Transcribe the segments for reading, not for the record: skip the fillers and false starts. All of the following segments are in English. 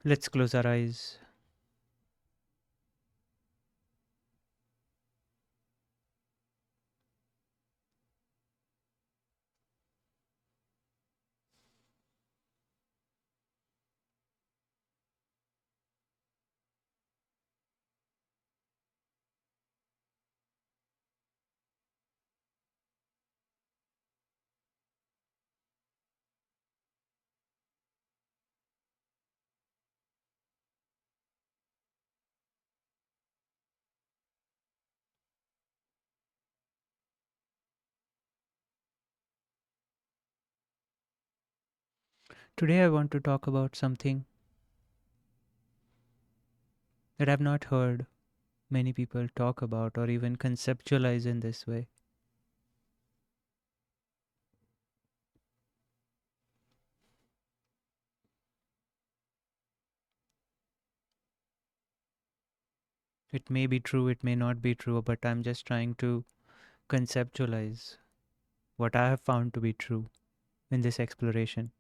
Let's close our eyes. Today, I want to talk about something that I've not heard many people talk about or even conceptualize in this way. It may be true, it may not be true, but I'm just trying to conceptualize what I have found to be true in this exploration.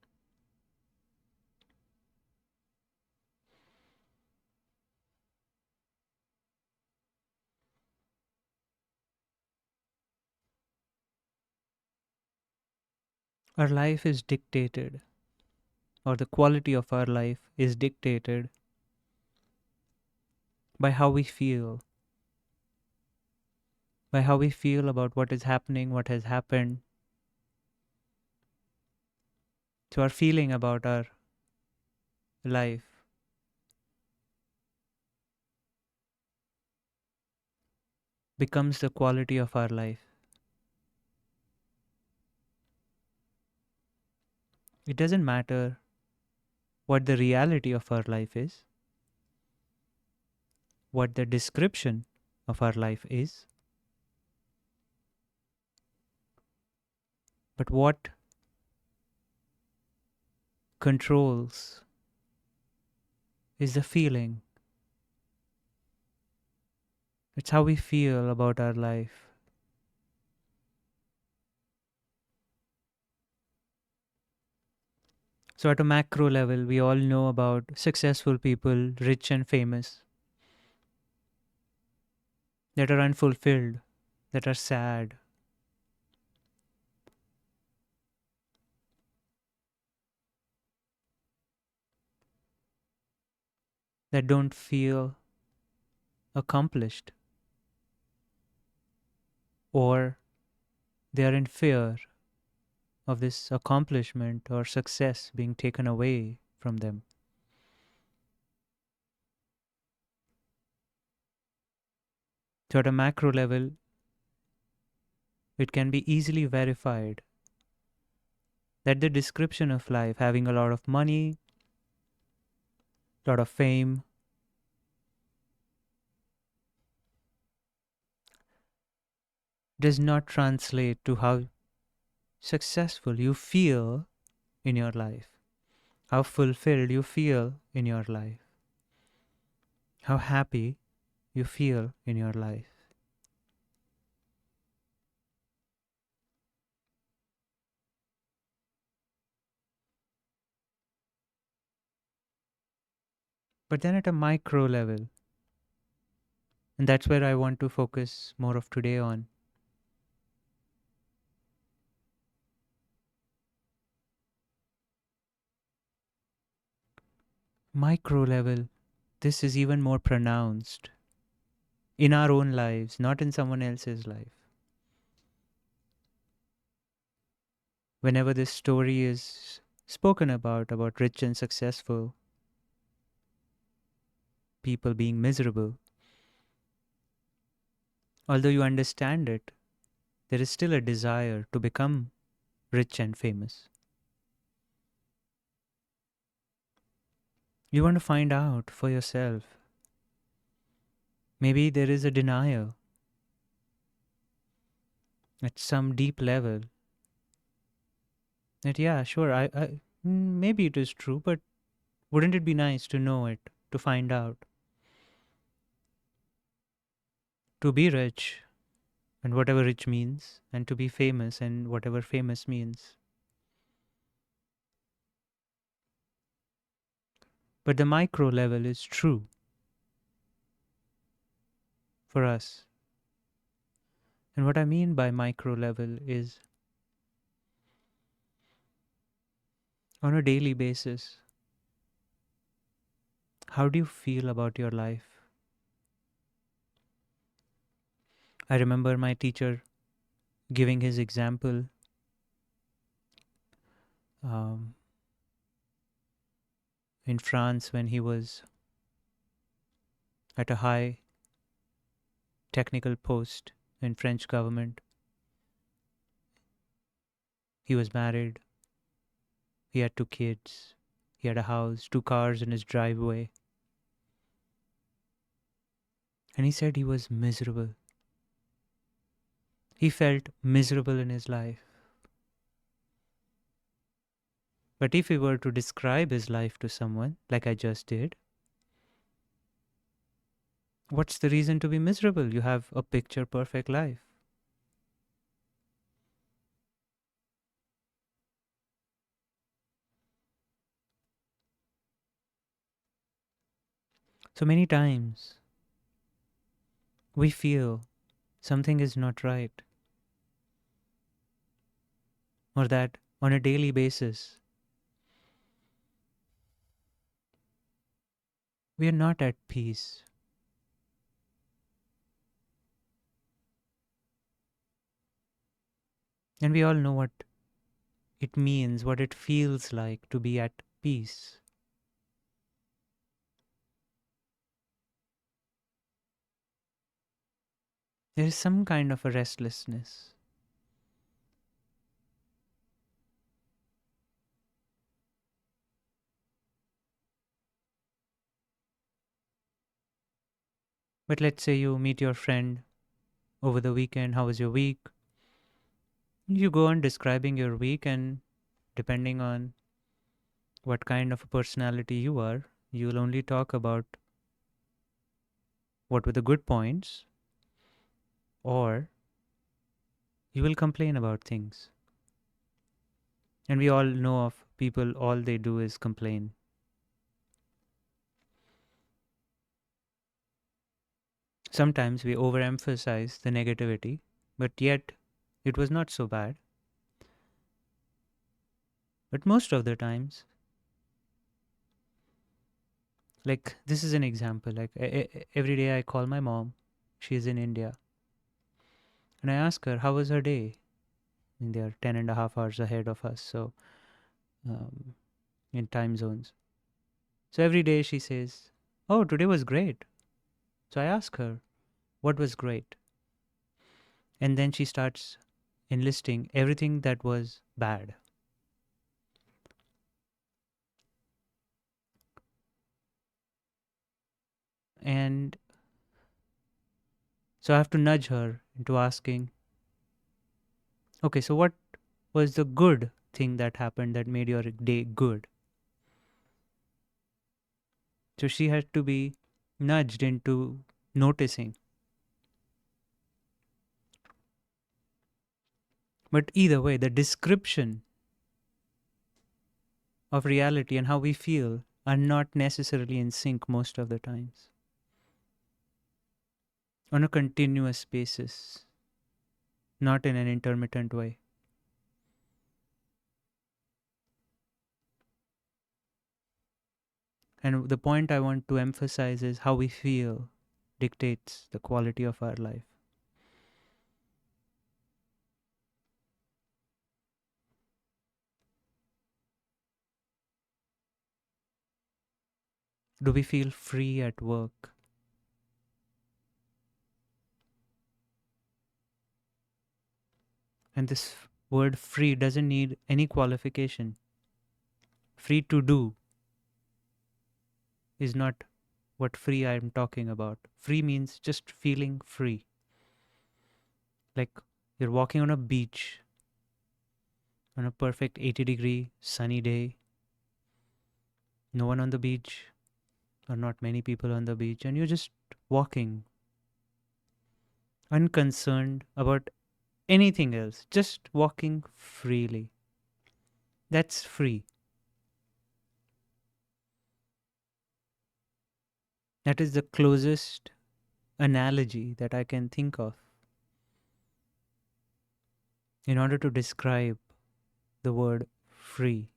Our life is dictated, or the quality of our life is dictated by how we feel, by how we feel about what is happening, what has happened. So, our feeling about our life becomes the quality of our life. It doesn't matter what the reality of our life is, what the description of our life is, but what controls is the feeling. It's how we feel about our life. So, at a macro level, we all know about successful people, rich and famous, that are unfulfilled, that are sad, that don't feel accomplished, or they are in fear of this accomplishment or success being taken away from them. So, at a macro level, it can be easily verified that the description of life, having a lot of money, lot of fame, does not translate to how successful you feel in your life, how fulfilled you feel in your life, how happy you feel in your life. But then at a micro level, and that's where I want to focus more of today on, micro level, this is even more pronounced in our own lives, not in someone else's life. Whenever this story is spoken about rich and successful people being miserable, although you understand it, there is still a desire to become rich and famous. You want to find out for yourself. Maybe there is a denial at some deep level that, yeah, sure, maybe it is true, but wouldn't it be nice to know it, to find out, to be rich and whatever rich means, and to be famous and whatever famous means. But the micro level is true for us. And what I mean by micro level is on a daily basis, how do you feel about your life? I remember my teacher giving his example um, in France when he was at a high technical post in French government. He was married, he had two kids, he had a house, two cars in his driveway. And he said he was miserable. He felt miserable in his life. But if he were to describe his life to someone, like I just did, what's the reason to be miserable? You have a picture perfect life. So many times we feel something is not right, or that on a daily basis we are not at peace. And we all know what it means, what it feels like to be at peace. There is some kind of a restlessness. But let's say you meet your friend over the weekend. How was your week? You go on describing your week, and depending on what kind of a personality you are, you'll only talk about what were the good points, or you will complain about things. And we all know of people, all they do is complain. Sometimes we overemphasize the negativity, but yet it was not so bad. But most of the times, like this is an example, like every day I call my mom, she's in India, and I ask her, how was her day? And they are 10.5 hours ahead of us, so um, in time zones. So every day she says, oh, today was great. So I ask her, what was great? And then she starts enlisting everything that was bad. And so I have to nudge her into asking, okay, so what was the good thing that happened that made your day good? So she had to be nudged into noticing. But either way, the description of reality and how we feel are not necessarily in sync most of the times. On a continuous basis, not in an intermittent way. And the point I want to emphasize is how we feel dictates the quality of our life. Do we feel free at work? And this word free doesn't need any qualification. Free to do is not what free I'm talking about. Free means just feeling free. Like you're walking on a beach on a perfect 80-degree sunny day, no one on the beach, or not many people on the beach, and you're just walking, unconcerned about anything else, just walking freely. That's free. That is the closest analogy that I can think of in order to describe the word free.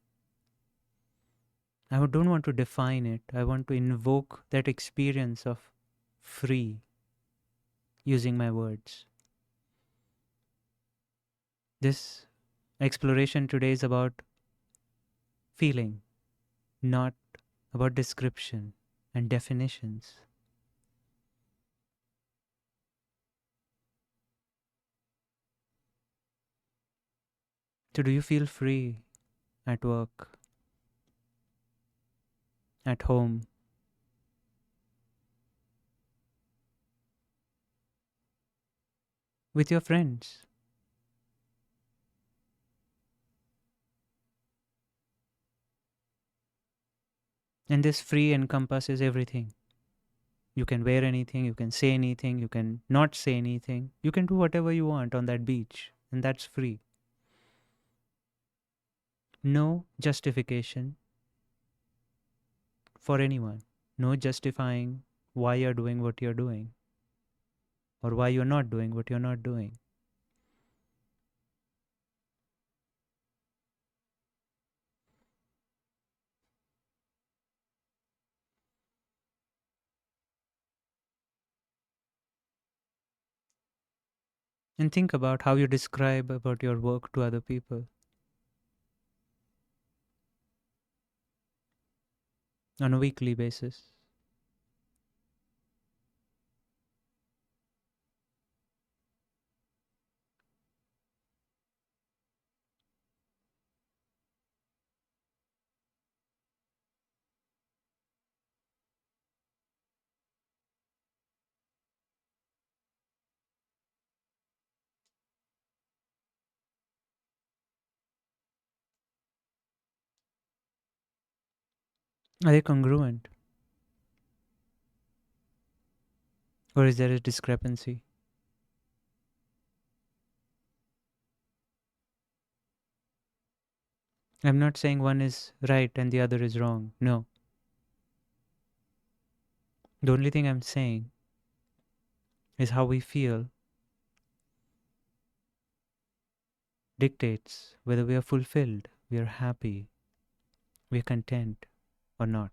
I don't want to define it, I want to invoke that experience of free using my words. This exploration today is about feeling, not about description and definitions. So, do you feel free at work, at home, with your friends? And this free encompasses everything. You can wear anything, you can say anything, you can not say anything, you can do whatever you want on that beach, and that's free. No justification for anyone, no justifying why you're doing what you're doing or why you're not doing what you're not doing. And think about how you describe about your work to other people on a weekly basis. Are they congruent? Or is there a discrepancy? I'm not saying one is right and the other is wrong. No. The only thing I'm saying is how we feel dictates whether we are fulfilled, we are happy, we are content or not.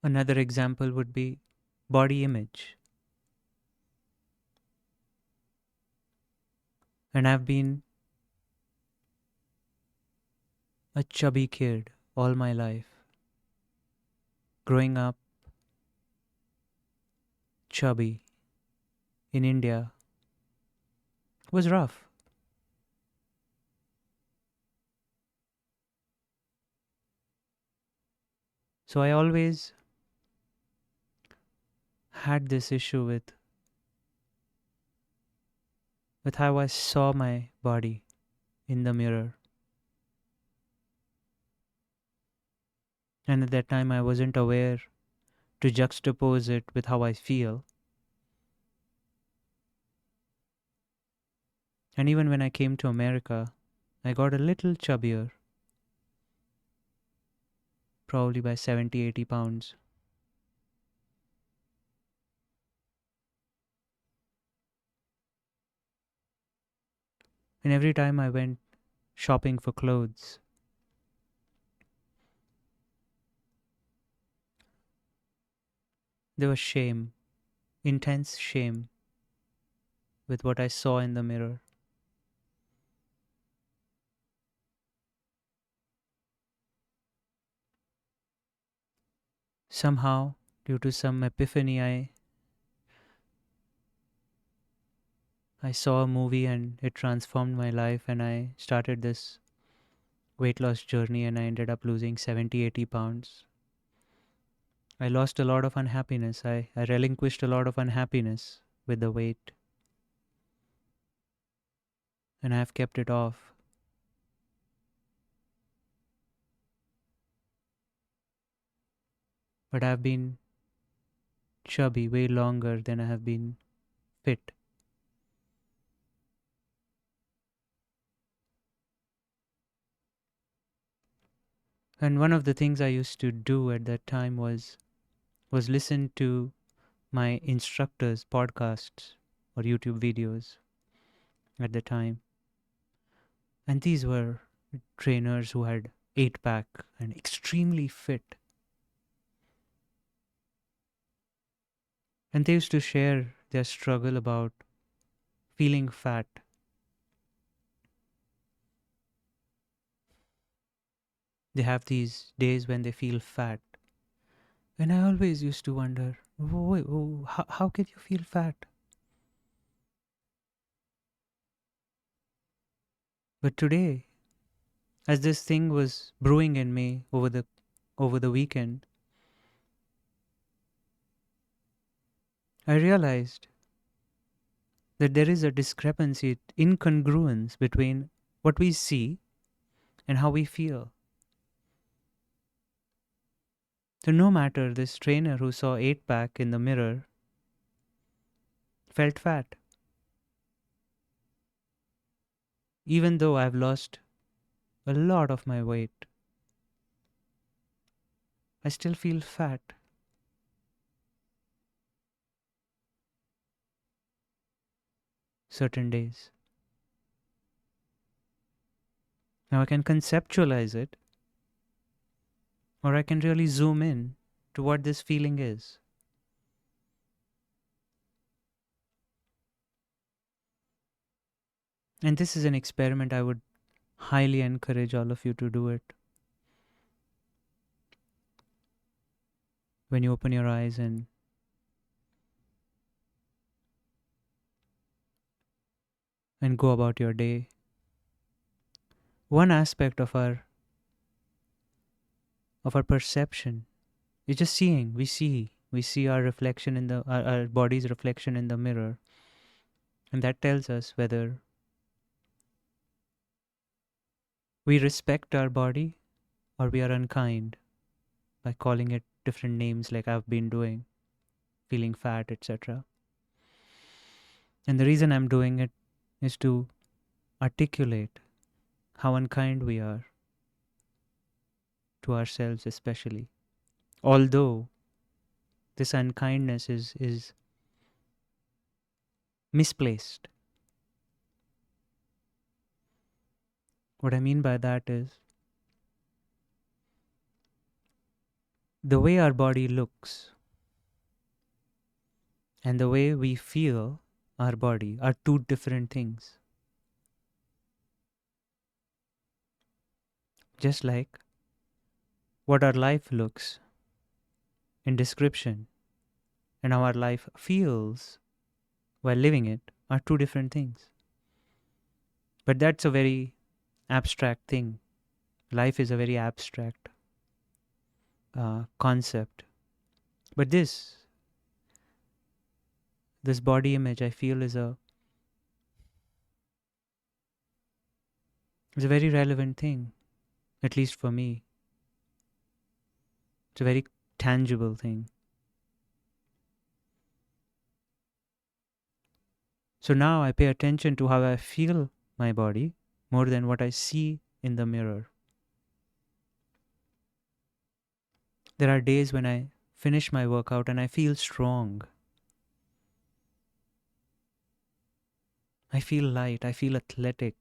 Another example would be body image. And I've been a chubby kid all my life. Growing up chubby in India was rough. So I always had this issue with how I saw my body in the mirror. And at that time I wasn't aware to juxtapose it with how I feel. And even when I came to America, I got a little chubbier, probably by 70, 80 pounds. And every time I went shopping for clothes, there was shame, intense shame with what I saw in the mirror. Somehow, due to some epiphany, I saw a movie and it transformed my life, and I started this weight loss journey and I ended up losing 70, 80 pounds. I lost a lot of unhappiness. I relinquished a lot of unhappiness with the weight, and I have kept it off. But I've been chubby way longer than I have been fit. And one of the things I used to do at that time was listen to my instructors' podcasts or YouTube videos at the time. And these were trainers who had 8 pack and extremely fit. And they used to share their struggle about feeling fat. They have these days when they feel fat. And I always used to wonder, wait, how can you feel fat? But today, as this thing was brewing in me over the weekend, I realized that there is a discrepancy, incongruence between what we see and how we feel. So no matter this trainer who saw 8 pack in the mirror felt fat, even though I've lost a lot of my weight, I still feel fat certain days. Now I can conceptualize it, or I can really zoom in to what this feeling is. And this is an experiment I would highly encourage all of you to do it. When you open your eyes and go about your day, one aspect of our perception is just seeing. We see our reflection in our body's reflection in the mirror, and that tells us whether we respect our body or we are unkind by calling it different names like I've been doing, feeling fat, etc. And the reason I'm doing it is to articulate how unkind we are to ourselves, especially. Although this unkindness is misplaced. What I mean by that is the way our body looks and the way we feel our body are two different things. Just like what our life looks in description and how our life feels while living it are two different things. But that's a very abstract thing. Life is a very abstract concept. But this body image, I feel, is a very relevant thing, at least for me. It's a very tangible thing. So now I pay attention to how I feel my body more than what I see in the mirror. There are days when I finish my workout and I feel strong. I feel light. I feel athletic.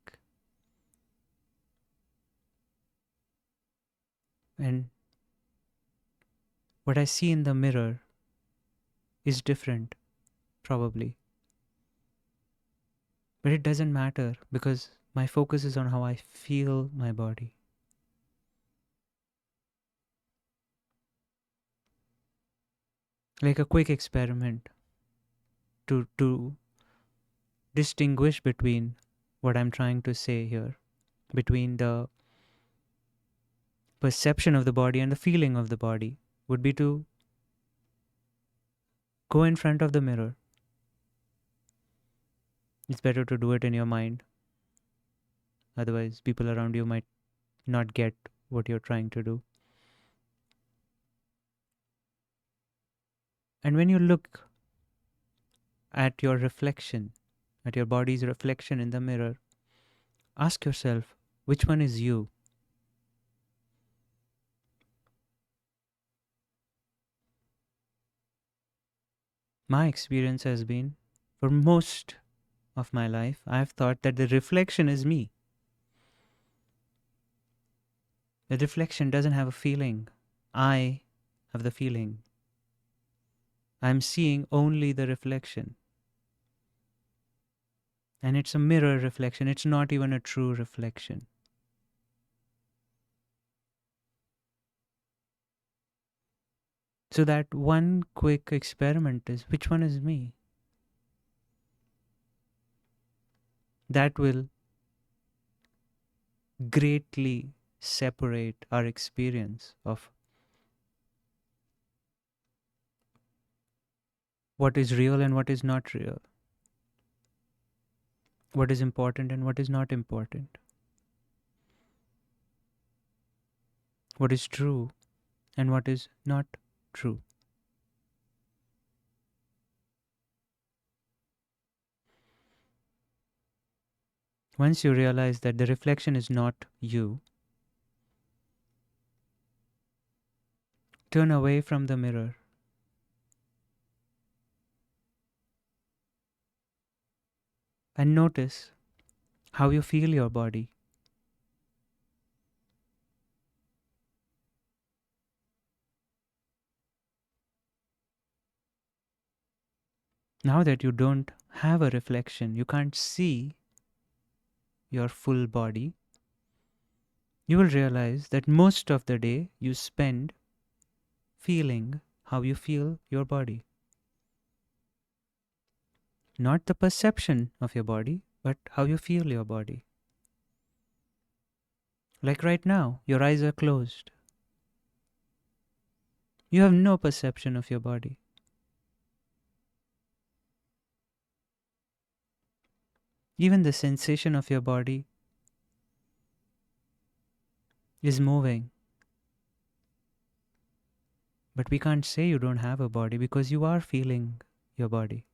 And what I see in the mirror is different, probably. But it doesn't matter because my focus is on how I feel my body. Like a quick experiment to distinguish between what I'm trying to say here, between the perception of the body and the feeling of the body, would be to go in front of the mirror. It's better to do it in your mind. Otherwise, people around you might not get what you're trying to do. And when you look at your reflection, at your body's reflection in the mirror, ask yourself, which one is you? My experience has been, for most of my life, I have thought that the reflection is me. The reflection doesn't have a feeling. I have the feeling. I'm seeing only the reflection. And it's a mirror reflection. It's not even a true reflection. So that one quick experiment is, which one is me? That will greatly separate our experience of what is real and what is not real, what is important and what is not important, what is true and what is not true. Once you realize that the reflection is not you, turn away from the mirror and notice how you feel your body. Now that you don't have a reflection, you can't see your full body, you will realize that most of the day you spend feeling how you feel your body. Not the perception of your body, but how you feel your body. Like right now, your eyes are closed. You have no perception of your body. Even the sensation of your body is moving. But we can't say you don't have a body because you are feeling your body.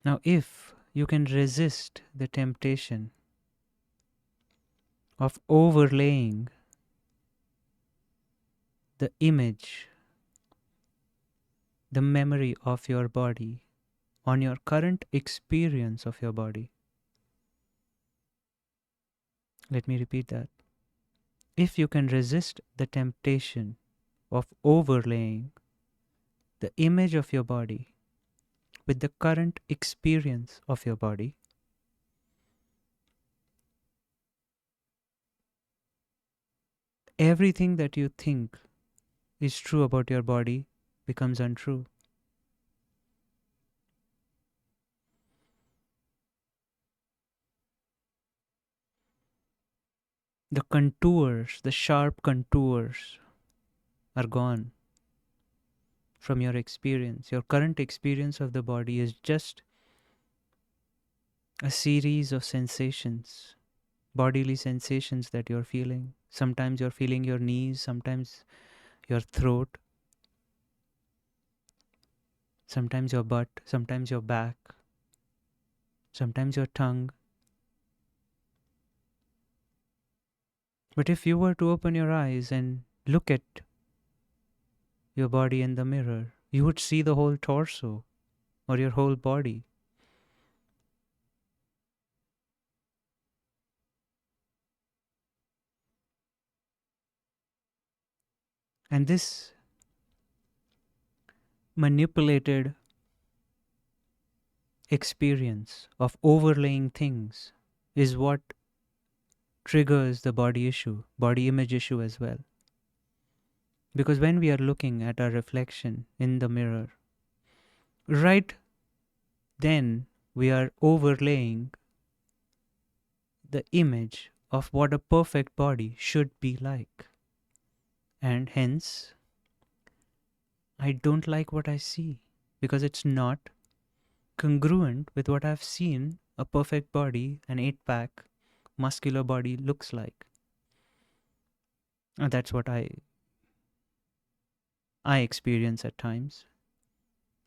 Now, if you can resist the temptation of overlaying the image, the memory of your body on your current experience of your body. Let me repeat that. If you can resist the temptation of overlaying the image of your body with the current experience of your body, everything that you think is true about your body becomes untrue. The contours, the sharp contours are gone from your experience. Your current experience of the body is just a series of sensations, bodily sensations that you're feeling. Sometimes you're feeling your knees, sometimes your throat, sometimes your butt, sometimes your back, sometimes your tongue. But if you were to open your eyes and look at your body in the mirror, you would see the whole torso or your whole body. And this manipulated experience of overlaying things is what triggers the body issue, body image issue as well. Because when we are looking at our reflection in the mirror, right then we are overlaying the image of what a perfect body should be like. And hence, I don't like what I see because it's not congruent with what I've seen a perfect body, an 8 pack, muscular body looks like. And that's what I I experience at times.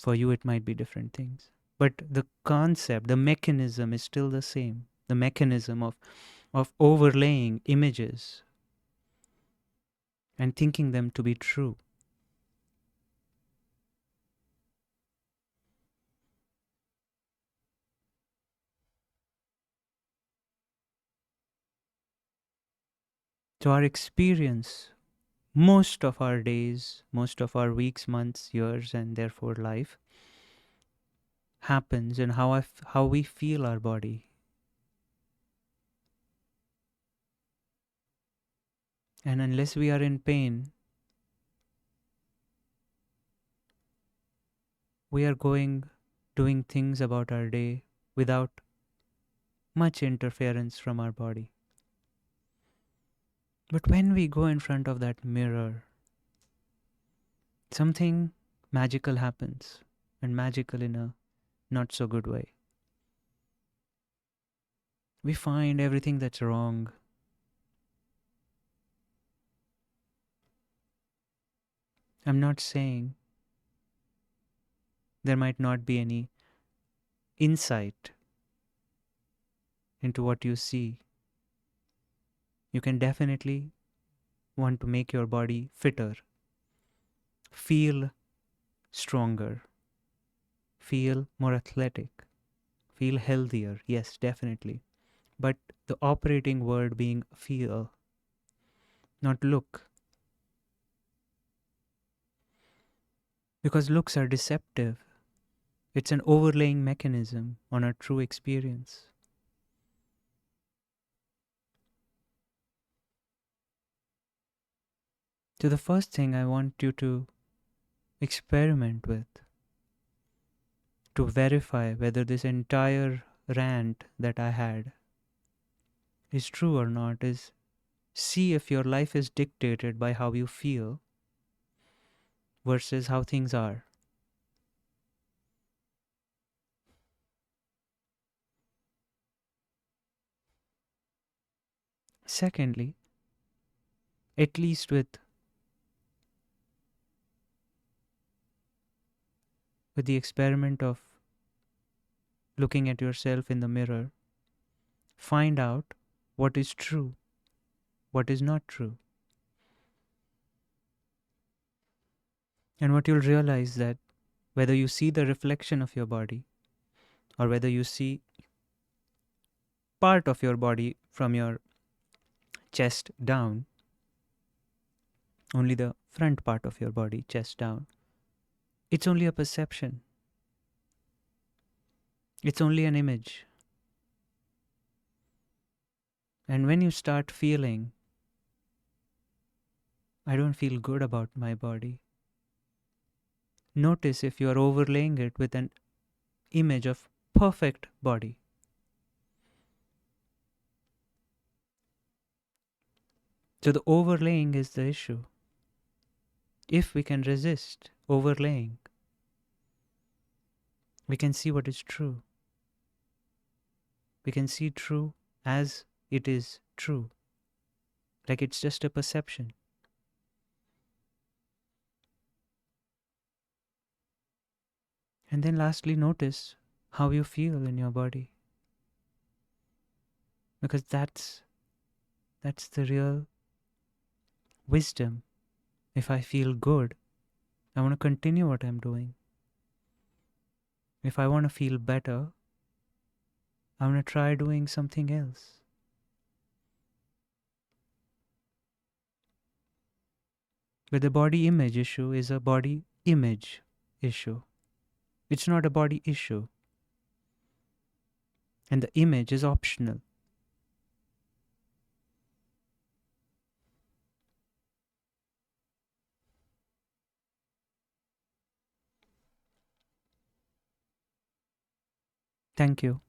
For you, it might be different things. But the concept, the mechanism is still the same. The mechanism of overlaying images and thinking them to be true. So, our experience, most of our days, most of our weeks, months, years, and therefore life, happens in how we feel our body. And unless we are in pain, we are doing things about our day without much interference from our body. But when we go in front of that mirror, something magical happens, and magical in a not so good way. We find everything that's wrong. I'm not saying there might not be any insight into what you see. You can definitely want to make your body fitter, feel stronger, feel more athletic, feel healthier. Yes, definitely. But the operating word being feel, not look. Because looks are deceptive. It's an overlaying mechanism on our true experience. So, the first thing I want you to experiment with to verify whether this entire rant that I had is true or not is see if your life is dictated by how you feel versus how things are. Secondly, at least with the experiment of looking at yourself in the mirror, find out what is true, what is not true. And what you'll realize that whether you see the reflection of your body or whether you see part of your body from your chest down, only the front part of your body, chest down, it's only a perception. It's only an image. And when you start feeling, I don't feel good about my body, notice if you are overlaying it with an image of perfect body. So the overlaying is the issue. If we can resist overlaying, we can see what is true. We can see true as it is true, like it's just a perception. And then lastly, notice how you feel in your body. Because that's the real wisdom. If I feel good, I want to continue what I'm doing. If I want to feel better, I want to try doing something else. But the body image issue is a body image issue. It's not a body issue. And the image is optional. Thank you.